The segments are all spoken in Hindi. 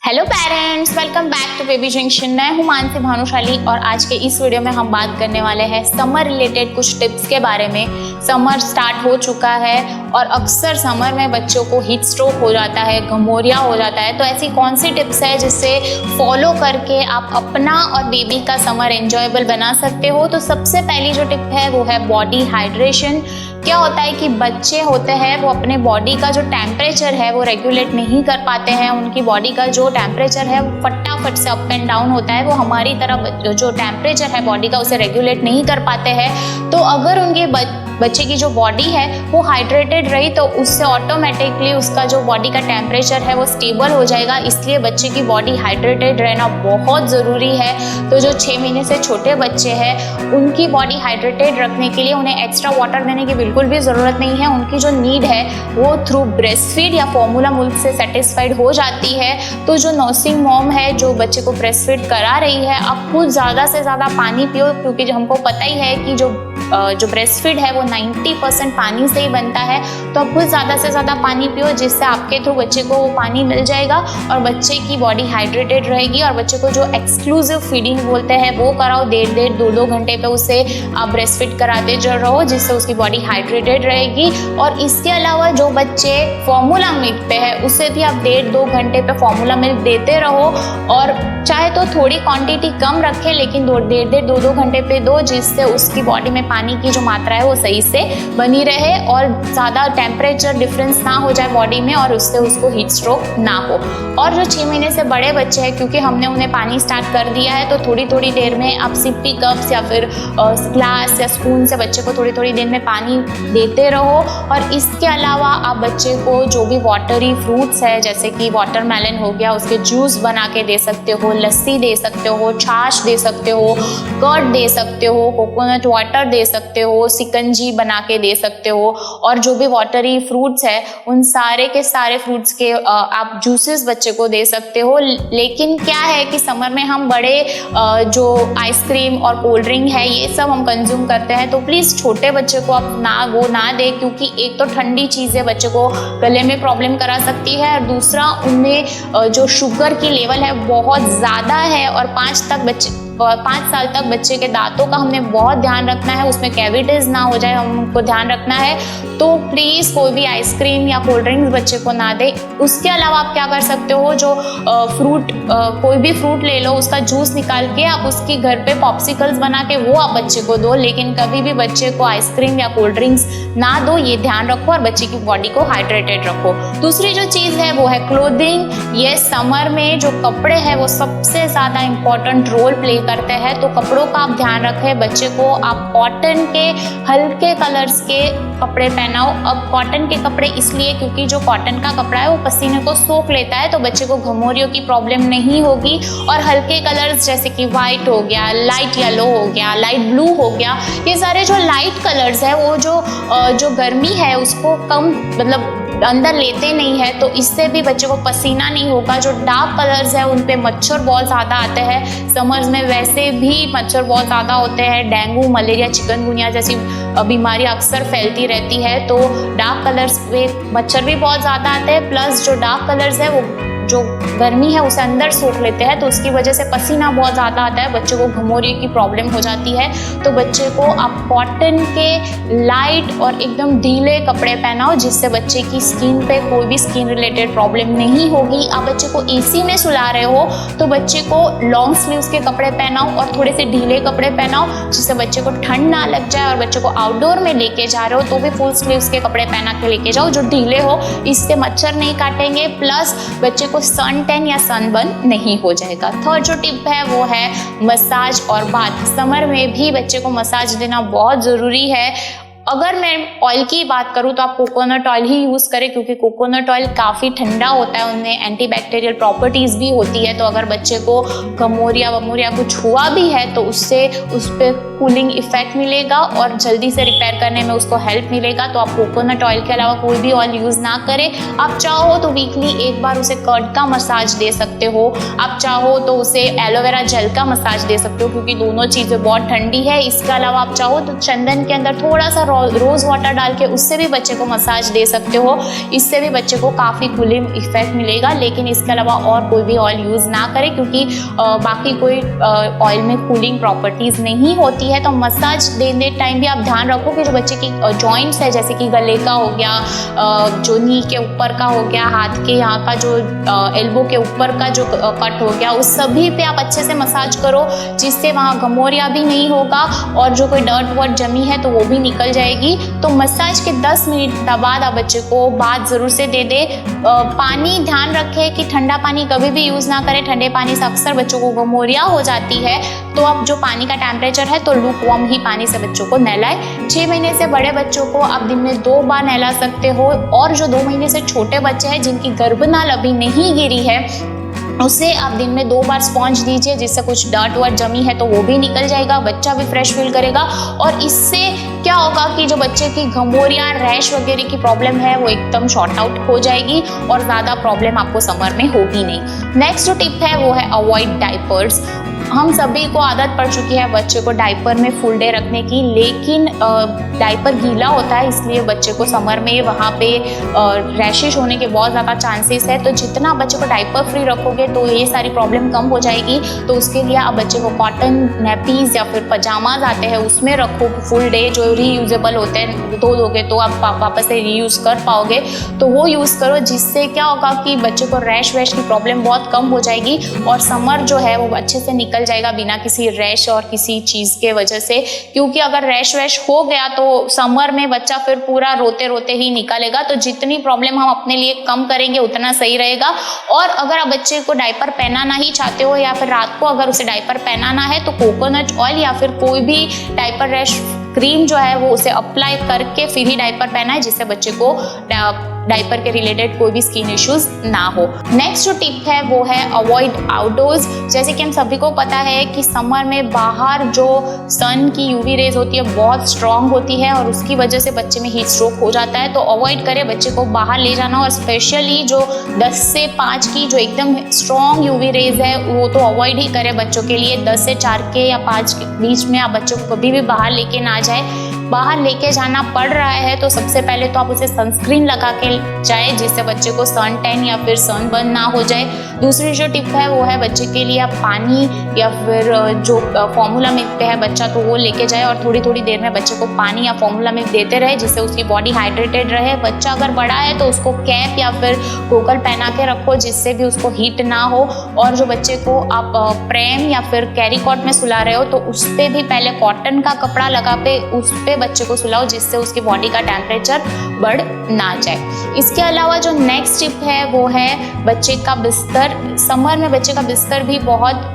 Hello parents, welcome back to baby junction. मैं हूं मानसी भानुशाली और आज के इस वीडियो में हम बात करने वाले हैं समर रिलेटेड कुछ टिप्स के बारे में। समर स्टार्ट हो चुका है और अक्सर समर में बच्चों को हीट स्ट्रोक हो जाता है, घमौरिया हो जाता है। तो ऐसी कौन सी टिप्स है जिससे फॉलो करके आप अपना और बेबी का समर एंजॉयबल बना सकते हो। तो सबसे पहली जो टिप है वो है बॉडी हाइड्रेशन। क्या होता है कि बच्चे होते हैं वो अपने बॉडी का जो टेम्परेचर है वो रेगुलेट नहीं कर पाते हैं। उनकी बॉडी का जो टेम्परेचर है वो फटाफट से अप एंड डाउन होता है। वो हमारी तरह जो टेम्परेचर है बॉडी का उसे रेगुलेट नहीं कर पाते हैं। तो अगर उनके बच्चे की जो बॉडी है वो हाइड्रेटेड रही तो उससे ऑटोमेटिकली उसका जो बॉडी का टेम्परेचर है वो स्टेबल हो जाएगा। इसलिए बच्चे की बॉडी हाइड्रेटेड रहना बहुत ज़रूरी है। तो जो 6 महीने से छोटे बच्चे हैं उनकी बॉडी हाइड्रेटेड रखने के लिए उन्हें एक्स्ट्रा वाटर देने की बिल्कुल भी ज़रूरत नहीं है। उनकी जो नीड है वो थ्रू ब्रेस्ट फीड या फॉर्मूला मिल्क से सेटिस्फाइड हो जाती है। तो जो नर्सिंग मॉम है जो बच्चे को ब्रेस्ट फीड करा रही है, आप खुद ज़्यादा से ज़्यादा पानी पियो, क्योंकि हमको पता ही है कि जो ब्रेस्ट फीड है वो 90% पानी से ही बनता है। तो आप खुद ज़्यादा से ज़्यादा पानी पियो, जिससे आपके थ्रू बच्चे को वो पानी मिल जाएगा और बच्चे की बॉडी हाइड्रेटेड रहेगी। और बच्चे को जो एक्सक्लूसिव फीडिंग बोलते हैं वो कराओ, 1.5-2 घंटे पे उसे आप ब्रेस्ट फीड कराते रहो, जिससे उसकी बॉडी हाइड्रेटेड रहेगी। और इसके अलावा जो बच्चे फॉर्मूला मिल्क पे है उसे भी आप 1.5-2 घंटे पे फॉर्मूला मिल्क देते रहो। और चाहे तो थोड़ी क्वांटिटी कम रखें, लेकिन 1.5-2 घंटे पे दो, जिससे उसकी बॉडी में पानी की जो मात्रा है वो सही से बनी रहे और ज़्यादा टेम्परेचर डिफरेंस ना हो जाए बॉडी में और उससे उसको हीट स्ट्रोक ना हो। और जो 6 महीने से बड़े बच्चे हैं, क्योंकि हमने उन्हें पानी स्टार्ट कर दिया है, तो थोड़ी थोड़ी देर में आप सिप्पी कप्स या फिर ग्लास या स्पून से बच्चे को थोड़ी थोड़ी देर में पानी देते रहो। और इसके अलावा आप बच्चे को जो भी वाटरी फ्रूट्स है, जैसे कि वाटरमेलन हो गया, उसके जूस बना के दे सकते हो, लस्सी दे सकते हो, छाछ दे सकते हो, कर्ड दे सकते हो, कोकोनट वाटर दे सकते हो, सिकंजी बना के दे सकते हो। और जो भी वाटरी फ्रूट्स है उन सारे के सारे फ्रूट्स के आप जूसेस बच्चे को दे सकते हो। लेकिन क्या है कि समर में हम बड़े जो आइसक्रीम और कोल्ड ड्रिंक है ये सब हम कंज्यूम करते हैं, तो प्लीज़ छोटे बच्चे को आप ना दे, क्योंकि एक तो ठंडी चीज़ें बच्चे को गले में प्रॉब्लम करा सकती है और दूसरा उनमें जो शुगर की लेवल है बहुत ज़्यादा है। और 5 साल तक बच्चे के दांतों का हमने बहुत ध्यान रखना है, उसमें कैविटीज ना हो जाए, हमको ध्यान रखना है। तो प्लीज़ कोई भी आइसक्रीम या कोल्ड ड्रिंक्स बच्चे को ना दे। उसके अलावा आप क्या कर सकते हो, जो कोई भी फ्रूट ले लो, उसका जूस निकाल के आप उसकी घर पे पॉप्सिकल्स बना के वो आप बच्चे को दो। लेकिन कभी भी बच्चे को आइसक्रीम या कोल्ड ड्रिंक्स ना दो, ये ध्यान रखो और बच्चे की बॉडी को हाइड्रेटेड रखो। दूसरी जो चीज़ है वो है क्लोथिंग। ये समर में जो कपड़े हैं वो सबसे ज़्यादा इंपॉर्टेंट रोल प्ले करते हैं। तो कपड़ों का आप ध्यान रखें। बच्चे को आप कॉटन के हल्के कलर्स के कपड़े पहनाओ। अब कॉटन के कपड़े इसलिए क्योंकि जो कॉटन का कपड़ा है वो पसीने को सोख लेता है, तो बच्चे को घमौरियों की प्रॉब्लम नहीं होगी। और हल्के कलर्स जैसे कि वाइट हो गया, लाइट येलो हो गया, लाइट ब्लू हो गया, ये सारे जो लाइट कलर्स है वो जो गर्मी है उसको कम अंदर लेते नहीं है, तो इससे भी बच्चे को पसीना नहीं होगा। जो डार्क कलर्स है उन पे मच्छर बहुत ज़्यादा आते हैं। समर्स में वैसे भी मच्छर बहुत ज़्यादा होते हैं, डेंगू, मलेरिया, चिकनगुनिया जैसी बीमारियां अक्सर फैलती रहती है। तो डार्क कलर्स पे मच्छर भी बहुत ज़्यादा आते हैं, प्लस जो डार्क कलर्स है वो जो गर्मी है उसे अंदर सोख लेते हैं, तो उसकी वजह से पसीना बहुत ज़्यादा आता है, बच्चे को घमौरी की प्रॉब्लम हो जाती है। तो बच्चे को आप कॉटन के लाइट और एकदम ढीले कपड़े पहनाओ, जिससे बच्चे की स्किन पे कोई भी स्किन रिलेटेड प्रॉब्लम नहीं होगी। आप बच्चे को एसी में सुला रहे हो तो बच्चे को लॉन्ग स्लीव्स के कपड़े पहनाओ और थोड़े से ढीले कपड़े पहनाओ, जिससे बच्चे को ठंड ना लग जाए। और बच्चे को आउटडोर में लेके जा रहे हो तो भी फुल स्लीव्स के कपड़े पहना के लेके जाओ जो ढीले हो, इससे मच्छर नहीं काटेंगे, प्लस बच्चे को सन टैन या सनबर्न नहीं हो जाएगा। थर्ड जो टिप है वो है मसाज और बाथ। समर में भी बच्चे को मसाज देना बहुत ज़रूरी है। अगर मैं ऑयल की बात करूँ तो आप कोकोनट ऑयल ही यूज़ करें, क्योंकि कोकोनट ऑयल काफ़ी ठंडा होता है, उनमें एंटीबैक्टीरियल प्रॉपर्टीज़ भी होती है। तो अगर बच्चे को घमौरिया कुछ हुआ भी है तो उससे उस पर कूलिंग इफेक्ट मिलेगा और जल्दी से रिपेयर करने में उसको हेल्प मिलेगा। तो आप कोकोनट ऑयल के अलावा कोई भी ऑयल यूज़ ना करें। आप चाहो तो वीकली एक बार उसे कर्ड का मसाज दे सकते हो, आप चाहो तो उसे एलोवेरा जेल का मसाज दे सकते हो, क्योंकि दोनों चीज़ें बहुत ठंडी है। इसके अलावा आप चाहो तो चंदन के अंदर थोड़ा सा रोज़ वाटर डाल के उससे भी बच्चे को मसाज दे सकते हो। इससे भी बच्चे को काफ़ी कूलिंग इफेक्ट मिलेगा, लेकिन इसके अलावा और कोई भी ऑयल यूज़ ना करें, क्योंकि बाकी कोई ऑयल में कूलिंग प्रॉपर्टीज़ नहीं होती है। तो मसाज देने टाइम भी आप ध्यान रखो कि जो बच्चे की जॉइंट्स है, जैसे कि गले का हो गया, जो नी के ऊपर का हो गया, हाथ के यहाँ का जो एल्बो के ऊपर का जो कट हो गया, उस सभी पे आप अच्छे से मसाज करो, जिससे वहाँ घमौरिया भी नहीं होगा और जो कोई डर्ट वर्ट जमी है तो वो भी निकल जाएगी। तो मसाज के 10 मिनट बाद आप बच्चे को बाथ ज़रूर से दे दे। पानी ध्यान रखें कि ठंडा पानी कभी भी यूज़ ना करें। ठंडे पानी से अक्सर बच्चों को घमौरिया हो जाती है। तो अब जो पानी का टेम्परेचर है तो लूक वार्म ही पानी से बच्चों को नहलाएं। 6 महीने से बड़े बच्चों को आप दिन में 2 बार नहला सकते हो, और जो 2 महीने से छोटे बच्चे हैं जिनकी गर्भनाल अभी नहीं गिरी है, उसे आप दिन में 2 बार स्पॉन्ज दीजिए, जिससे कुछ डर्ट वर्ट जमी है तो वो भी निकल जाएगा, बच्चा भी फ्रेश फील करेगा। और इससे क्या होगा कि जो बच्चे की घमौरिया, रैश वगैरह की प्रॉब्लम है वो एकदम शॉर्ट आउट हो जाएगी और ज़्यादा प्रॉब्लम आपको समर में होगी नहीं। नेक्स्ट जो टिप है वो है अवॉइड डाइपर्स। हम सभी को आदत पड़ चुकी है बच्चे को डाइपर में फुल डे रखने की, लेकिन डाइपर गीला होता है, इसलिए बच्चे को समर में वहाँ पे रैशेज होने के बहुत ज़्यादा चांसेस है। तो जितना बच्चे को डाइपर फ्री रखोगे तो ये सारी प्रॉब्लम कम हो जाएगी। तो उसके लिए आप बच्चे को कॉटन नैपीज़ या फिर पजामाज आते हैं उसमें रखो फुल डे, जो रीयूजेबल होते हैं, धो दोगे तो आप वापस से रीयूज़ कर पाओगे, तो वो यूज़ करो। जिससे क्या होगा कि बच्चे को रैश वैश की प्रॉब्लम बहुत कम हो जाएगी और समर जो है वो अच्छे से निकल जाएगा बिना किसी रैश और किसी चीज़ के वजह से। क्योंकि अगर रैश वैश हो गया तो समर में बच्चा फिर पूरा रोते रोते ही निकलेगा। तो जितनी प्रॉब्लम हम अपने लिए कम करेंगे उतना सही रहेगा। और अगर आप बच्चे को डाइपर पहनाना ही चाहते हो या फिर रात को अगर उसे डाइपर पहनाना है, तो कोकोनट ऑयल या फिर कोई भी डाइपर रैश क्रीम जो है वो उसे अप्लाई करके फिर ही डाइपर पहना है, जिससे बच्चे को डाइपर के रिलेटेड कोई भी स्किन इश्यूज ना हो। नेक्स्ट जो टिप है वो है अवॉइड आउटडोर्स। जैसे कि हम सभी को पता है कि समर में बाहर जो सन की यूवी रेज होती है बहुत स्ट्रांग होती है और उसकी वजह से बच्चे में हीट स्ट्रोक हो जाता है। तो अवॉइड करें बच्चे को बाहर ले जाना, और स्पेशली जो 10 से 5 की जो एकदम स्ट्रांग यूवी रेज है वो तो अवॉइड ही करें बच्चों के लिए। 10 से 4 के या 5 के बीच में आप बच्चों को कभी भी बाहर लेके ना जाए। बाहर लेके जाना पड़ रहा है तो सबसे पहले तो आप उसे सनस्क्रीन लगा के जाए, जिससे बच्चे को सन टैन या फिर सन बर्न ना हो जाए। दूसरी जो टिप है वो है बच्चे के लिए आप पानी या फिर जो फॉर्मूला मिल्क पे है बच्चा तो वो लेके जाए, और थोड़ी थोड़ी देर में बच्चे को पानी या फॉर्मूला मिल्क देते रहे, जिससे उसकी बॉडी हाइड्रेटेड रहे। बच्चा अगर बड़ा है तो उसको कैप या फिर गोगल पहना के रखो, जिससे भी उसको हीट ना हो। और जो बच्चे को आप प्रेम या फिर कैरी कॉट में सुला रहे हो तो उस पर भी पहले कॉटन का कपड़ा लगा पे उस पर बच्चे को सुलाओ, जिससे उसकी बॉडी का टेम्परेचर बढ़ ना जाए। इसके अलावा जो नेक्स्ट टिप है वो है बच्चे का बिस्तर। समर में बच्चे का बिस्तर भी बहुत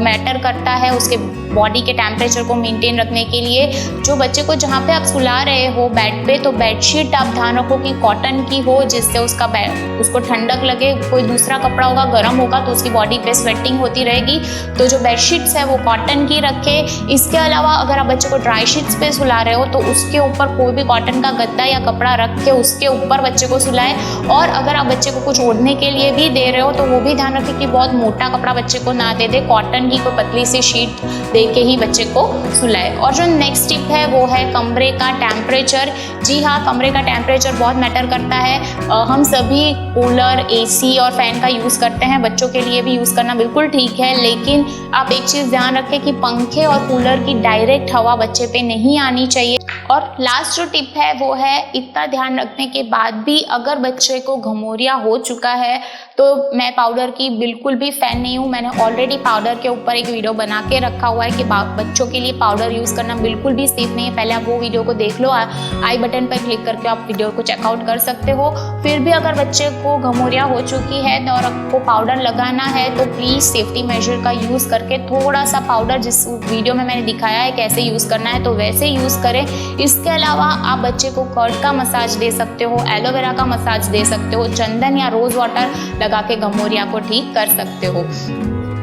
मैटर करता है उसके बॉडी के टेम्परेचर को मेंटेन रखने के लिए। जो बच्चे को जहाँ पे आप सुला रहे हो बेड पे, तो बेडशीट आप ध्यान रखो कि कॉटन की हो, जिससे उसको ठंडक लगे। कोई दूसरा कपड़ा होगा गर्म होगा तो उसकी बॉडी पे स्वेटिंग होती रहेगी। तो जो बेडशीट्स है वो कॉटन की रखे। इसके अलावा अगर आप बच्चे को ड्राई शीट्स पे सुला रहे हो तो उसके ऊपर कोई भी कॉटन का गद्दा या कपड़ा रख के उसके ऊपर बच्चे को सुलाए। और अगर आप बच्चे को कुछ ओढ़ने के लिए भी दे रहे हो तो वो भी ध्यान रखें कि बहुत मोटा कपड़ा बच्चे को ना दे दे, कॉटन की कोई पतली सी शीट दे के ही बच्चे को सुलाए। और जो नेक्स्ट टिप है वो है कमरे का टेम्परेचर। जी हाँ, कमरे का टेम्परेचर बहुत मैटर करता है। हम सभी कूलर, एसी और फैन का यूज़ करते हैं, बच्चों के लिए भी यूज़ करना बिल्कुल ठीक है, लेकिन आप एक चीज़ ध्यान रखें कि पंखे और कूलर की डायरेक्ट हवा बच्चे पे नहीं आनी चाहिए। और लास्ट जो टिप है वो है इतना ध्यान रखने के बाद भी अगर बच्चे को घमौरिया हो चुका है तो मैं पाउडर की बिल्कुल भी फ़ैन नहीं हूँ। मैंने ऑलरेडी पाउडर के ऊपर एक वीडियो बना के रखा हुआ है कि बच्चों के लिए पाउडर यूज़ करना बिल्कुल भी सेफ नहीं है। पहले आप वो वीडियो को देख लो, आई बटन पर क्लिक करके आप वीडियो को चेकआउट कर सकते हो। फिर भी अगर बच्चे को घमौरिया हो चुकी है और आपको पाउडर लगाना है तो प्लीज़ सेफ्टी मेजर का यूज़ करके थोड़ा सा पाउडर, जिस वीडियो में मैंने दिखाया है कैसे यूज़ करना है तो वैसे यूज़ करें। इसके अलावा आप बच्चे को कर्ड का मसाज दे सकते हो, एलोवेरा का मसाज दे सकते हो, चंदन या रोज़ वाटर लगा के घमौरिया को ठीक कर सकते हो।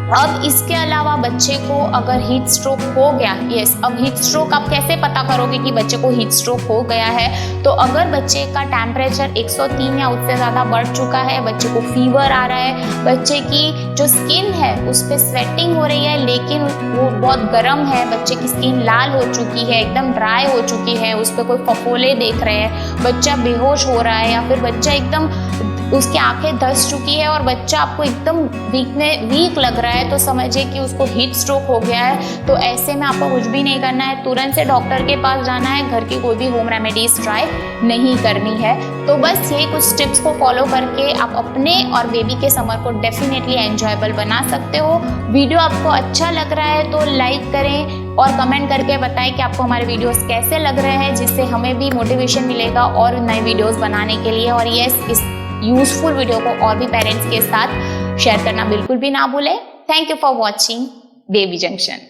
अब इसके अलावा बच्चे को अगर हीट स्ट्रोक हो गया, अब हीट स्ट्रोक आप कैसे पता करोगे कि बच्चे को हीट स्ट्रोक हो गया है? तो अगर बच्चे का टेम्परेचर 103 या उससे ज़्यादा बढ़ चुका है, बच्चे को फीवर आ रहा है, बच्चे की जो स्किन है उस पर स्वेटिंग हो रही है लेकिन वो बहुत गर्म है, बच्चे की स्किन लाल हो चुकी है, एकदम ड्राई हो चुकी है, उस पर कोई फफोले देख रहे हैं, बच्चा बेहोश हो रहा है या फिर बच्चा एकदम उसकी आंखें धंस चुकी है और बच्चा आपको एकदम वीक लग रहा है, तो समझिए कि उसको हीट स्ट्रोक हो गया है। तो ऐसे में आपको कुछ भी नहीं करना है, तुरंत से डॉक्टर के पास जाना है, घर की कोई भी होम रेमेडीज ट्राई नहीं करनी है। तो बस यही कुछ टिप्स को फॉलो करके आप अपने और बेबी के समर को डेफिनेटली एंजॉयबल बना सकते हो। वीडियो आपको अच्छा लग रहा है तो लाइक करें और कमेंट करके बताएं कि आपको हमारे वीडियोस कैसे लग रहे हैं, जिससे हमें भी मोटिवेशन मिलेगा और नए वीडियोस बनाने के लिए। और यस, इस यूजफुल वीडियो को और भी पेरेंट्स के साथ शेयर करना बिल्कुल भी ना भूलें। Thank you for watching baby junction.